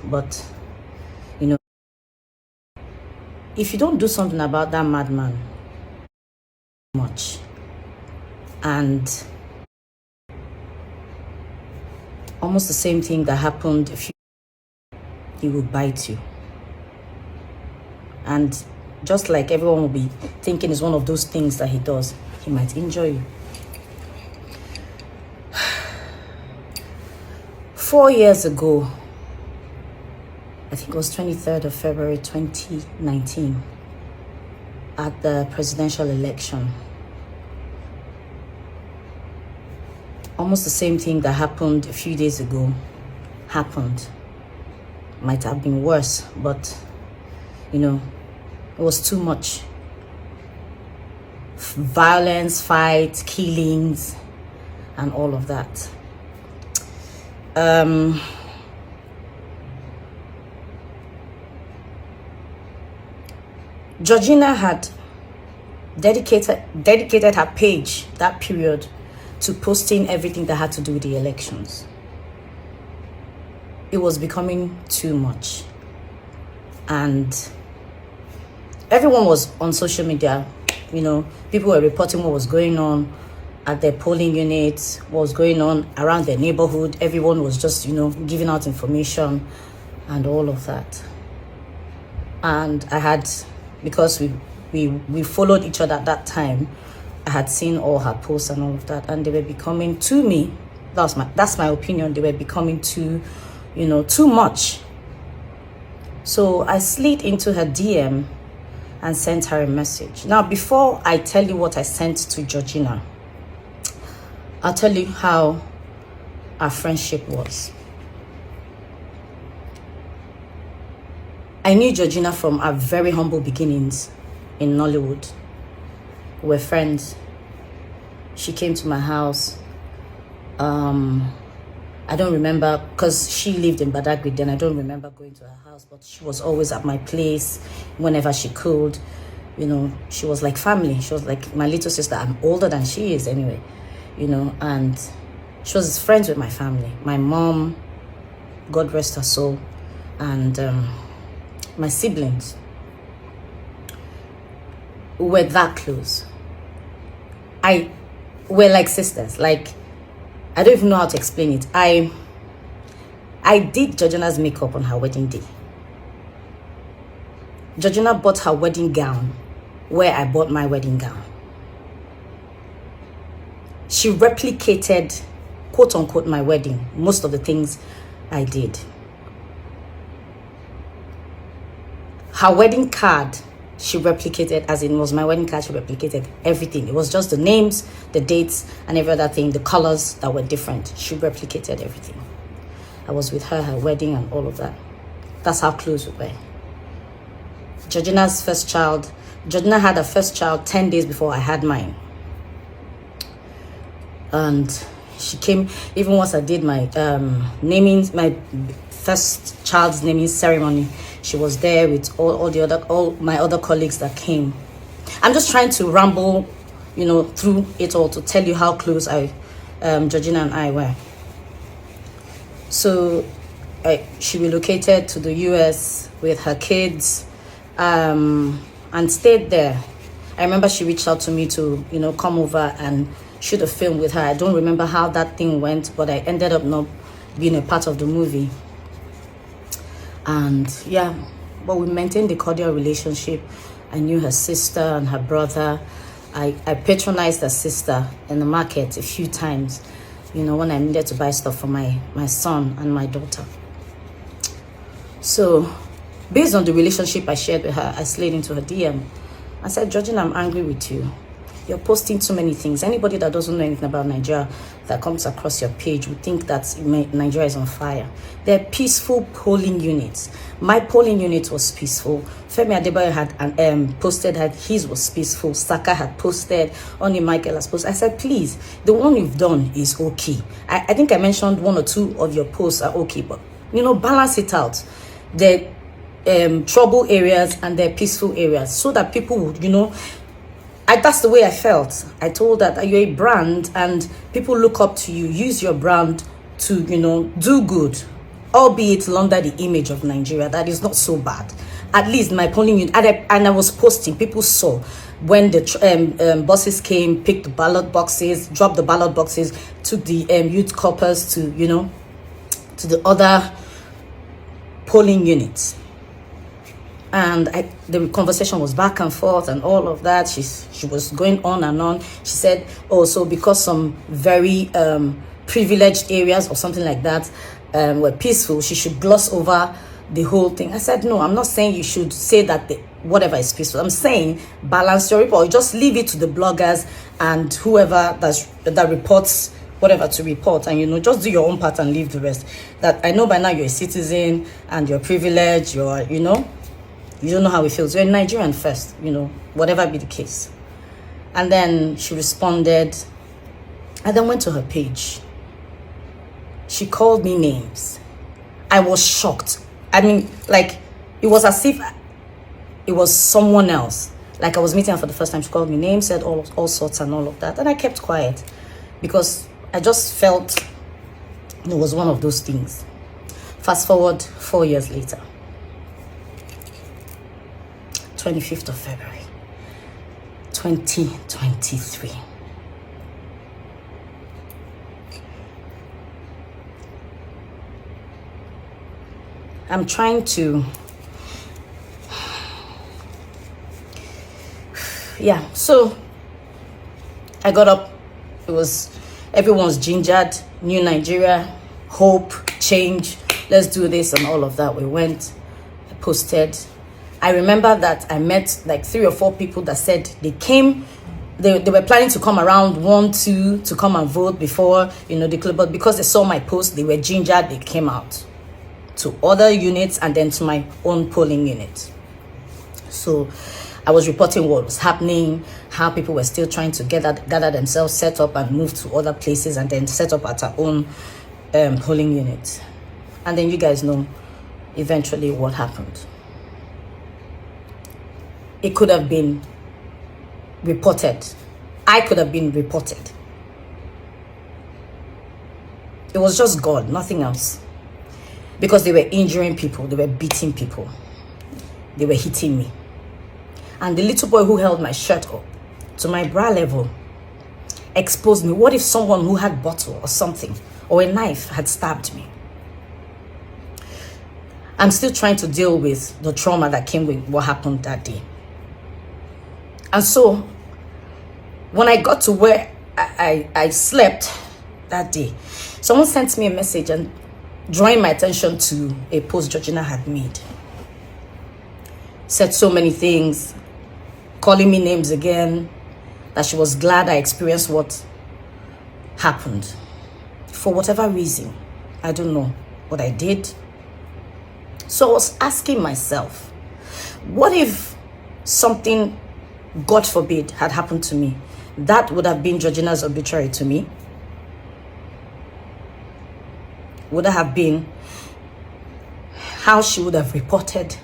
But, you know, if you don't do something about that madman, much. And almost the same thing that happened a few, he will bite you. And just like everyone will be thinking is one of those things that he does, he might injure you. 4 years ago, I think it was 23rd of February 2019, at the presidential election, almost the same thing that happened a few days ago happened. Might have been worse, but you know, it was too much. Violence, fights, killings, and all of that. Georgina had dedicated her page that period to posting everything that had to do with the elections. It was becoming too much. And everyone was on social media, you know, people were reporting what was going on at their polling units, what was going on around their neighborhood. Everyone was just, you know, giving out information and all of that. And I had, because we followed each other at that time, I had seen all her posts and all of that, and they were becoming, to me, that's my opinion, they were becoming too, you know, too much. So I slid into her DM and sent her a message. Now, before I tell you what I sent to Georgina, I'll tell you how our friendship was. I knew Georgina from our very humble beginnings in Nollywood. We were friends. She came to my house. I don't remember, because she lived in Badagry then. I don't remember going to her house, but she was always at my place whenever she could. You know, she was like family. She was like my little sister. I'm older than she is anyway, you know, and she was friends with my family. My mom, God rest her soul, and my siblings. We were that close. We're like sisters. Like, I don't even know how to explain it. I did Georgina's makeup on her wedding day. Georgina bought her wedding gown where I bought my wedding gown. She replicated, quote unquote, my wedding, most of the things I did. Her wedding card, she replicated, as in was my wedding card, she replicated everything. It was just the names, the dates, and every other thing, the colors that were different. She replicated everything. I was with her wedding and all of that. That's how close we were. Georgina's first child, Georgina had her first child 10 days before I had mine. And she came, even once I did my my first child's naming ceremony, she was there with all my other colleagues that came. I'm just trying to ramble, you know, through it all to tell you how close Georgina and I were. So she relocated to the US with her kids, and stayed there. I remember she reached out to me to, you know, come over and shoot a film with her. I don't remember how that thing went, but I ended up not being a part of the movie. And yeah, but we maintained a cordial relationship. I knew her sister and her brother. I patronized her sister in the market a few times, you know, when I needed to buy stuff for my son and my daughter. So based on the relationship I shared with her, I slid into her DM. I said, Georgina, I'm angry with you. You're posting too many things. Anybody that doesn't know anything about Nigeria that comes across your page would think that Nigeria is on fire. They're peaceful polling units. My polling unit was peaceful. Femi Adebayo had posted that his was peaceful. Saka had posted. Oni Michael has posted. I said, please, the one you've done is okay. I think I mentioned one or two of your posts are okay, but, you know, balance it out. The trouble areas and the peaceful areas, so that people would, you know, that's the way I felt. I told that you're a brand and people look up to you. Use your brand to, you know, do good. albeit under the image of Nigeria, that is not so bad. At least my polling unit, and I was posting, people saw when the buses came, picked the ballot boxes, dropped the ballot boxes, took the youth corpus to, you know, to the other polling units. And the conversation was back and forth and all of that. She was going on and on. She said, oh, so because some very privileged areas or something like that were peaceful, she should gloss over the whole thing. I said, no, I'm not saying you should say that whatever is peaceful. I'm saying balance your report. Just leave it to the bloggers and whoever that reports whatever to report, and, you know, just do your own part and leave the rest. That I know by now you're a citizen and you're privileged, you're, you know, you don't know how it feels. You're a Nigerian first, you know, whatever be the case. And then she responded. I then went to her page. She called me names. I was shocked. I mean, like, it was as if it was someone else. Like I was meeting her for the first time. She called me names, said all sorts and all of that. And I kept quiet because I just felt it was one of those things. Fast forward 4 years later. 25th of February, 2023. I'm trying to, yeah, so I got up. It was, everyone's gingered, new Nigeria, hope, change, let's do this and all of that. We went, I posted. I remember that I met like 3 or 4 people that said they came, they were planning to come around 1, 2 to come and vote before, you know, the club, but because they saw my post, they were gingered, they came out to other units and then to my own polling unit. So I was reporting what was happening, how people were still trying to gather themselves, set up and move to other places and then set up at our own polling unit. And then you guys know eventually what happened. It could have been reported. I could have been reported. It was just God, nothing else. Because they were injuring people, they were beating people, they were hitting me. And the little boy who held my shirt up to my bra level exposed me. What if someone who had a bottle or something or a knife had stabbed me? I'm still trying to deal with the trauma that came with what happened that day. And so when I got to where I slept that day, someone sent me a message and drawing my attention to a post Georgina had made. Said so many things, calling me names again, that she was glad I experienced what happened. For whatever reason, I don't know what I did. So I was asking myself, what if something, God forbid, had happened to me? That would have been Georgina's obituary to me. Would have been how she would have reported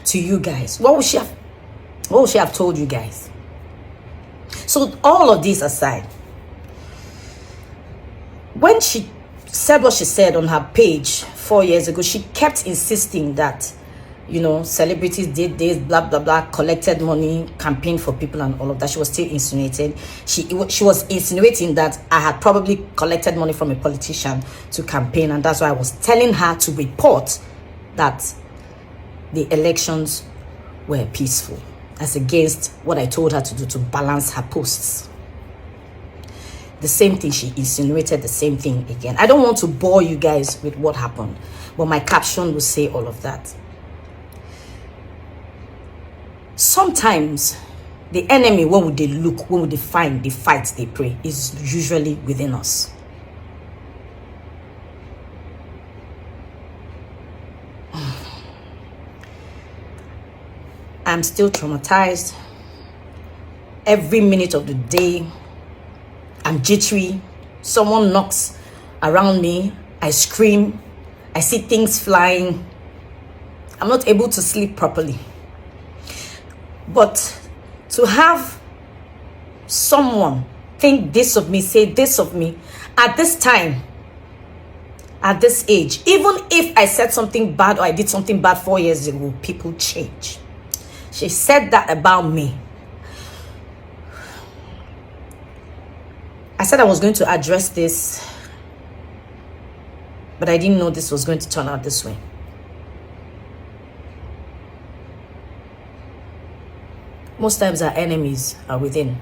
to you guys. What would she have told you guys? So all of this aside, when she said what she said on her page 4 years ago, she kept insisting that, you know, celebrities did this, blah, blah, blah, collected money, campaigned for people and all of that. She was still insinuating. She was insinuating that I had probably collected money from a politician to campaign. And that's why I was telling her to report that the elections were peaceful, as against what I told her to do to balance her posts. The same thing, she insinuated the same thing again. I don't want to bore you guys with what happened, but my caption will say all of that. Sometimes the enemy, when would they look, when would they find, they fight, they pray, is usually within us. I'm still traumatized. Every minute of the day, I'm jittery. Someone knocks around me, I scream, I see things flying. I'm not able to sleep properly. But to have someone think this of me, say this of me, at this time at this age, even if I said something bad or I did something bad 4 years ago, people change. She said that about me. I said I was going to address this, but I didn't know this was going to turn out this way. Most times our enemies are within.